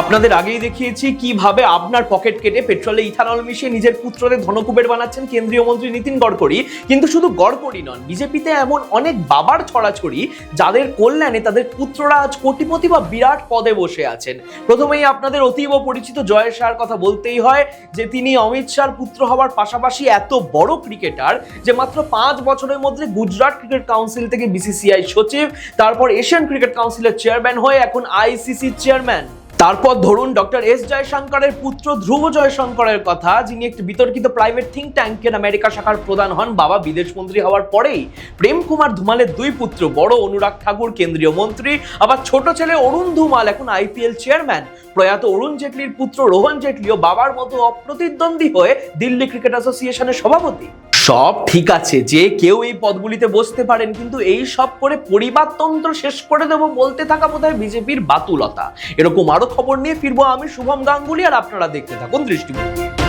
আপনাদের আগেই দেখিয়েছি কিভাবে আপনার পকেট কেটে পেট্রোলে ইথানল মিশিয়ে নিজের পুত্রদের ধনকুবের বানাচ্ছেন কেন্দ্রীয় মন্ত্রী নীতিন গডকরি। কিন্তু শুধু গডকরি নন, বিজেপিতে এমন অনেক বাবার ছড়াছড়ি যাদের কল্যাণে তাদের পুত্ররা আজ কোটিপতি বা বিরাট পদে বসে আছেন। প্রথমেই আপনাদের অতীব পরিচিত জয় শাহর কথা বলতেই হয়, যে তিনি অমিত শাহর পুত্র হওয়ার পাশাপাশি এত বড় ক্রিকেটার যে মাত্র 5 বছরের মধ্যে গুজরাট ক্রিকেট কাউন্সিল থেকে বিসিসিআই সচিব, তারপর এশিয়ান ক্রিকেট কাউন্সিলের চেয়ারম্যান হয়ে এখন আইসিসি চেয়ারম্যান। তারপর ধরুন ডক্টর এস জয়শঙ্করের পুত্র ধ্রুব জয়শঙ্করের কথা, যিনি একটি বিতর্কিত প্রাইভেট থিঙ্ক ট্যাঙ্কের আমেরিকা শাখার প্রধান হন বাবা বিদেশ মন্ত্রী হওয়ার পরেই। প্রেম কুমার ধুমালের দুই পুত্র, বড় অনুরাগ ঠাকুর কেন্দ্রীয় মন্ত্রী, আবার ছোট ছেলে অরুণ ধুমাল এখন আইপিএল চেয়ারম্যান। প্রয়াত অরুণ জেটলির পুত্র রোহন জেটলিও বাবার মতো অপ্রতিদ্বন্দ্বী হয়ে দিল্লি ক্রিকেট অ্যাসোসিয়েশনের সভাপতি। সব ঠিক আছে যে কেউ এই পদগুলিতে বসতে পারেন, কিন্তু এই সব করে পরিবারতন্ত্র শেষ করে দেবো বলতে থাকা বোধহয় বিজেপির বাতুলতা। এরকম আরো খবর নিয়ে ফিরবো আমি, শুভম গাঙ্গুলি, আর আপনারা দেখতে থাকুন দৃষ্টিভঙ্গি।